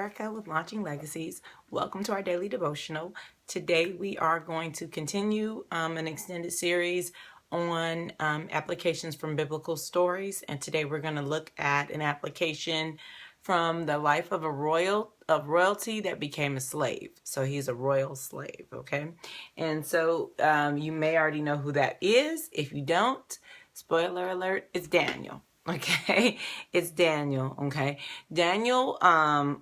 Erica with Launching Legacies. Welcome to our daily devotional. Today we are going to continue an extended series on applications from biblical stories, and today we're going to look at an application from the life of royalty that became a slave. So he's a royal slave, okay? And so you may already know who that is. If you don't, spoiler alert, it's Daniel. Okay, it's Daniel. Okay, Daniel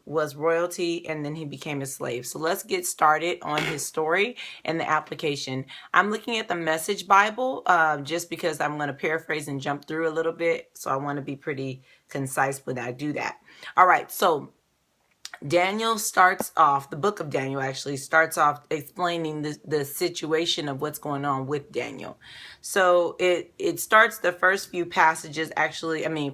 was royalty and then he became a slave. So let's get started on his story and the application. I'm looking at the Message Bible just because I'm going to paraphrase and jump through a little bit. So I want to be pretty concise when I do that. All right, so Daniel starts off, the book of Daniel actually starts off explaining the situation of what's going on with Daniel. So it starts the first few passages,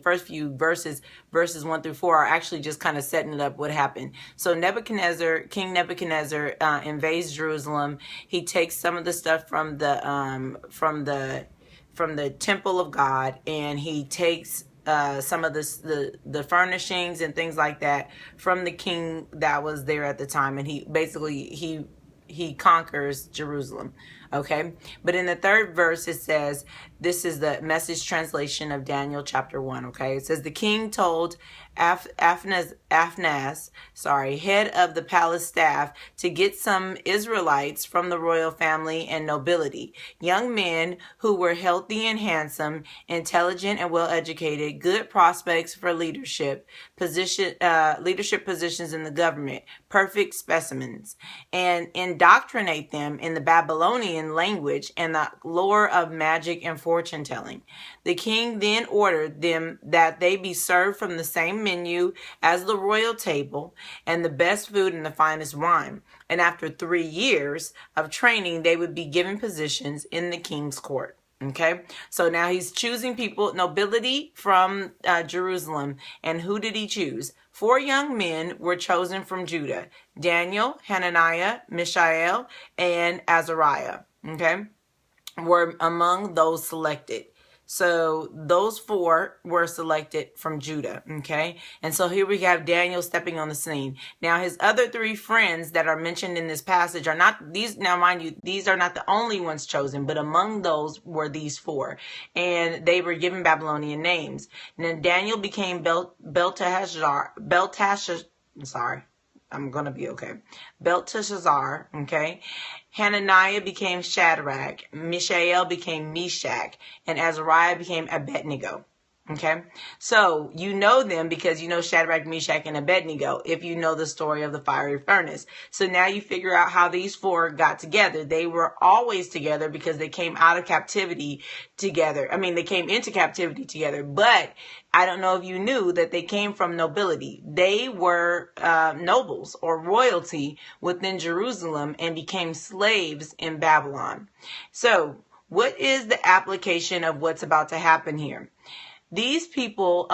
first few verses 1 through 4 are actually just kind of setting it up what happened. So King Nebuchadnezzar invades Jerusalem. He takes some of the stuff from the temple of God, and he takes some of the furnishings and things like that from the king that was there at the time, and he conquers Jerusalem. Okay, but in the third verse it says, this is the Message translation of Daniel chapter 1. Okay, it says, the king told Aphnas, head of the palace staff, to get some Israelites from the royal family and nobility, young men who were healthy and handsome, intelligent and well educated, good prospects for leadership positions in the government, perfect specimens, and indoctrinate them in the Babylonian language and the lore of magic and fortune telling. The king then ordered them that they be served from the same menu as the royal table, and the best food and the finest wine. And after 3 years of training, they would be given positions in the king's court. Okay, so now he's choosing people, nobility from Jerusalem. And who did he choose? 4 young men were chosen from Judah: Daniel, Hananiah, Mishael, and Azariah. Okay, were among those selected. So those 4 were selected from Judah, okay? And so here we have Daniel stepping on the scene. Now his other 3 friends that are mentioned in this passage are not these. Now mind you, these are not the only ones chosen, but among those were these 4. And they were given Babylonian names. And then Daniel became Belteshazzar, I'm going to be okay. Belteshazzar, okay? Hananiah became Shadrach. Mishael became Meshach. And Azariah became Abednego. Okay, so you know them because you know Shadrach, Meshach, and Abednego if you know the story of the fiery furnace. So now you figure out how these 4 got together. They were always together because they came out of captivity together. They came into captivity together, but I don't know if you knew that they came from nobility. They were nobles or royalty within Jerusalem and became slaves in Babylon. So what is the application of what's about to happen here? These people,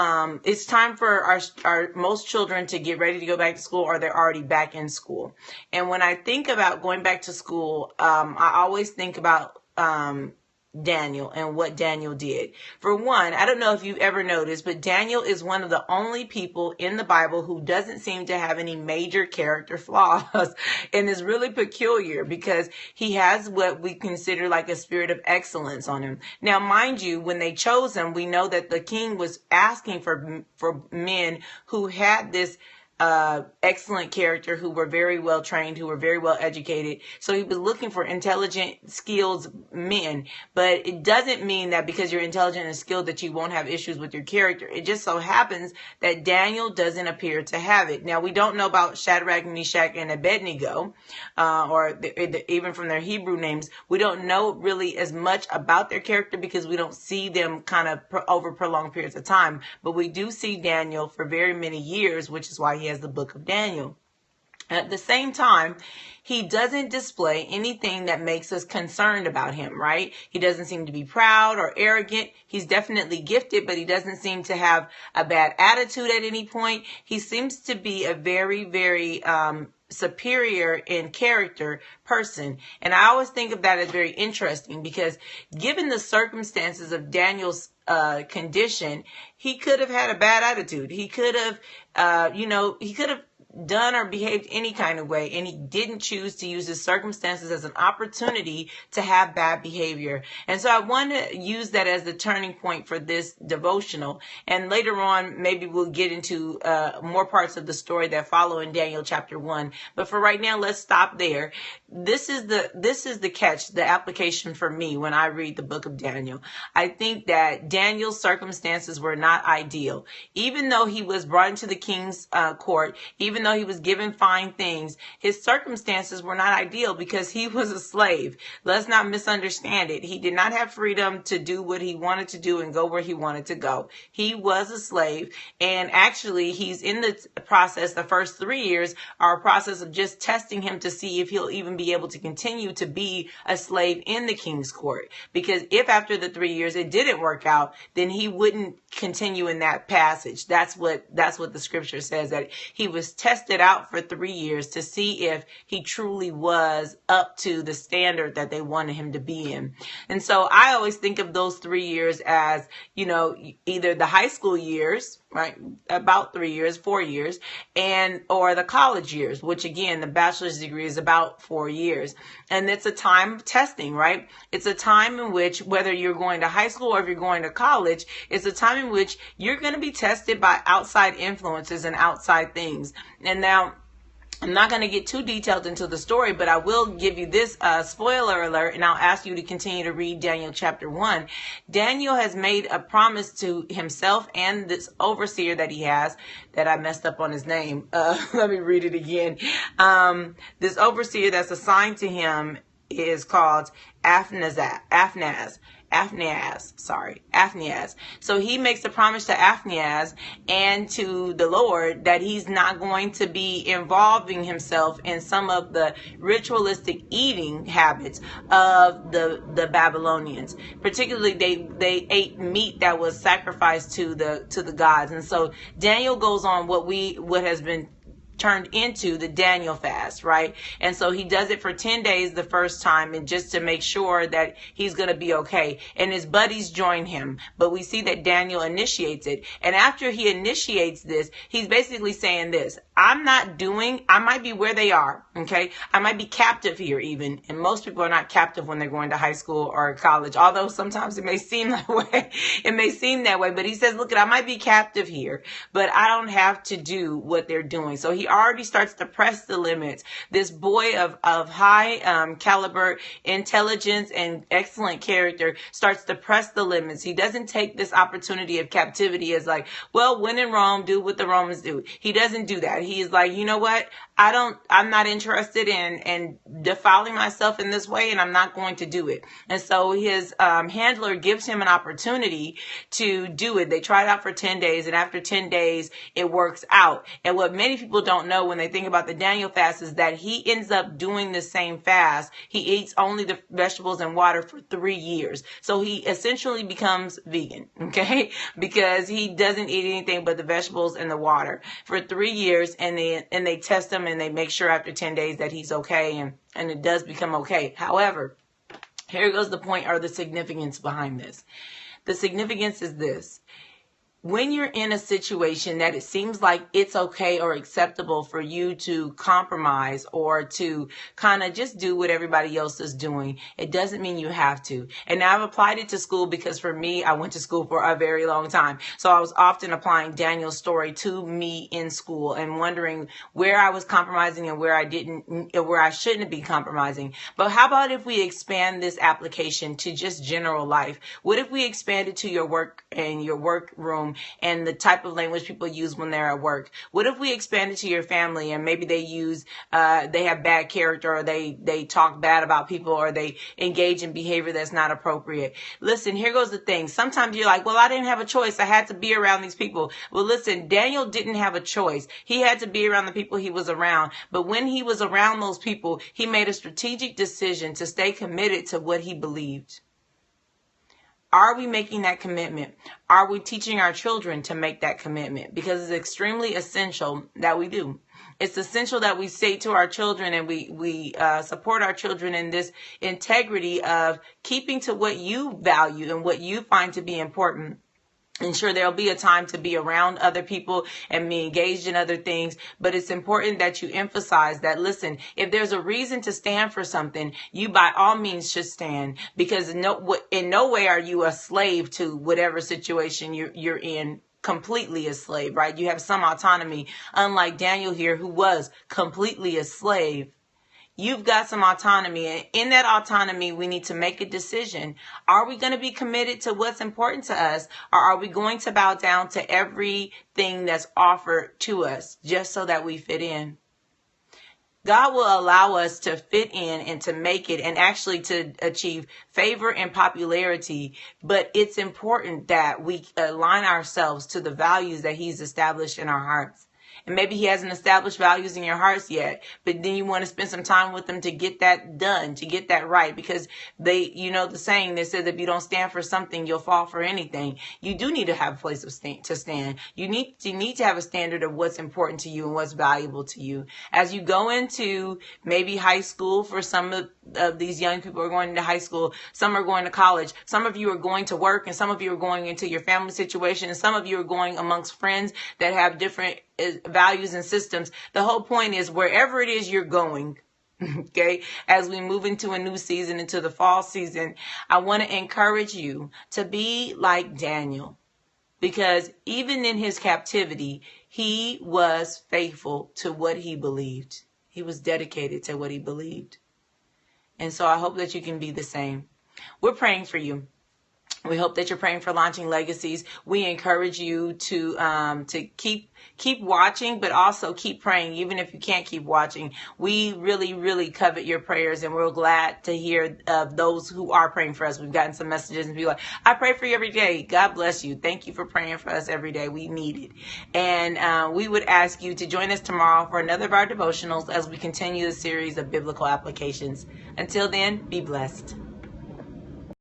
it's time for our most children to get ready to go back to school, or they're already back in school. And when I think about going back to school, I always think about Daniel and what Daniel did. For one, I don't know if you've ever noticed, but Daniel is one of the only people in the Bible who doesn't seem to have any major character flaws. And it's really peculiar because he has what we consider like a spirit of excellence on him. Now, mind you, when they chose him, we know that the king was asking for men who had this excellent character, who were very well trained, who were very well educated. So he was looking for intelligent, skilled men. But it doesn't mean that because you're intelligent and skilled that you won't have issues with your character. It just so happens that Daniel doesn't appear to have it. Now, we don't know about Shadrach, Meshach, and Abednego, even from their Hebrew names. We don't know really as much about their character because we don't see them kind of over prolonged periods of time. But we do see Daniel for very many years, which is why he has the book of Daniel. At the same time, he doesn't display anything that makes us concerned about him, right? He doesn't seem to be proud or arrogant. He's definitely gifted, but he doesn't seem to have a bad attitude at any point. He seems to be a very, very superior in character person. And I always think of that as very interesting because given the circumstances of Daniel's condition, he could have had a bad attitude. He could have, he could have done or behaved any kind of way, and he didn't choose to use his circumstances as an opportunity to have bad behavior. And so I want to use that as the turning point for this devotional. And later on, maybe we'll get into more parts of the story that follow in Daniel chapter 1. But for right now, let's stop there. This is the catch, the application for me when I read the book of Daniel. I think that Daniel's circumstances were not ideal. Even though he was brought into the king's court, even though he was given fine things, his circumstances were not ideal because he was a slave. Let's not misunderstand it. He did not have freedom to do what he wanted to do and go where he wanted to go. He was a slave, and actually he's in the process. The first 3 years are a process of just testing him to see if he'll even be able to continue to be a slave in the king's court. Because if after the 3 years it didn't work out, then he wouldn't continue in that passage. That's what the scripture says, that he was tested out for 3 years to see if he truly was up to the standard that they wanted him to be in. And so I always think of those 3 years as, either the high school years, right, about 3 years, 4 years, or the college years, which again, the bachelor's degree is about 4 years. And it's a time of testing, right? It's a time in which, whether you're going to high school or if you're going to college, it's a time in which you're going to be tested by outside influences and outside things. And now, I'm not going to get too detailed into the story, but I will give you this spoiler alert, and I'll ask you to continue to read Daniel chapter 1. Daniel has made a promise to himself and this overseer that he has, that I messed up on his name. Let me read it again. This overseer that's assigned to him is called Aphnias. So he makes a promise to Aphnias and to the Lord that he's not going to be involving himself in some of the ritualistic eating habits of the Babylonians. Particularly, they ate meat that was sacrificed to the gods. And so Daniel goes on what has been turned into the Daniel fast, right? And so he does it for 10 days the first time, and just to make sure that he's going to be okay. And his buddies join him, but we see that Daniel initiates it. And after he initiates this, he's basically saying this: I might be where they are, okay? I might be captive here even. And most people are not captive when they're going to high school or college, although sometimes it may seem that way. It may seem that way, but he says, look, I might be captive here, but I don't have to do what they're doing. So he already starts to press the limits. This boy of high caliber intelligence and excellent character starts to press the limits. He doesn't take this opportunity of captivity as like, well, when in Rome, do what the Romans do. He doesn't do that. He is like, you know what? I'm not interested in defiling myself in this way, and I'm not going to do it. And so his handler gives him an opportunity to do it. They try it out for 10 days, and after 10 days, it works out. And what many people don't know when they think about the Daniel fast is that he ends up doing the same fast. He eats only the vegetables and water for 3 years. So he essentially becomes vegan, okay? Because he doesn't eat anything but the vegetables and the water for 3 years, and they test him and they make sure after 10 days that he's okay, and it does become okay. However, here goes the point, or the significance behind this. The significance is this: when you're in a situation that it seems like it's okay or acceptable for you to compromise or to kind of just do what everybody else is doing, it doesn't mean you have to. And I've applied it to school because for me, I went to school for a very long time. So I was often applying Daniel's story to me in school and wondering where I was compromising and where I shouldn't be compromising. But how about if we expand this application to just general life? What if we expand it to your work and your workroom and the type of language people use when they're at work? What if we expand it to your family and maybe they have bad character, or they talk bad about people, or they engage in behavior that's not appropriate? Listen, here goes the thing. Sometimes you're like, well, I didn't have a choice. I had to be around these people. Well, listen, Daniel didn't have a choice. He had to be around the people he was around. But when he was around those people, he made a strategic decision to stay committed to what he believed. Are we making that commitment? Are we teaching our children to make that commitment? Because it's extremely essential that we do. It's essential that we say to our children, and we support our children in this integrity of keeping to what you value and what you find to be important. And sure, there'll be a time to be around other people and be engaged in other things. But it's important that you emphasize that, listen, if there's a reason to stand for something, you by all means should stand, because in no way are you a slave to whatever situation you're in, completely a slave, right? You have some autonomy, unlike Daniel here, who was completely a slave. You've got some autonomy, and in that autonomy, we need to make a decision. Are we going to be committed to what's important to us, or are we going to bow down to everything that's offered to us just so that we fit in? God will allow us to fit in and to make it, and actually to achieve favor and popularity. But it's important that we align ourselves to the values that He's established in our hearts. And maybe He hasn't established values in your hearts yet, but then you want to spend some time with Him to get that done, to get that right. Because the saying that says, if you don't stand for something, you'll fall for anything. You do need to have a place to stand. You need to have a standard of what's important to you and what's valuable to you. As you go into maybe high school, for some of these young people are going into high school, some are going to college, some of you are going to work, and some of you are going into your family situation, and some of you are going amongst friends that have different values and systems. The whole point is, wherever it is you're going, okay, as we move into a new season, into the fall season, I want to encourage you to be like Daniel, because even in his captivity, he was faithful to what he believed. He was dedicated to what he believed. And so I hope that you can be the same. We're praying for you. We hope that you're praying for Launching Legacies. We encourage you to keep watching, but also keep praying, even if you can't keep watching. We really, really covet your prayers, and we're glad to hear of those who are praying for us. We've gotten some messages and people like, I pray for you every day. God bless you. Thank you for praying for us every day. We need it. And we would ask you to join us tomorrow for another of our devotionals as we continue the series of biblical applications. Until then, be blessed.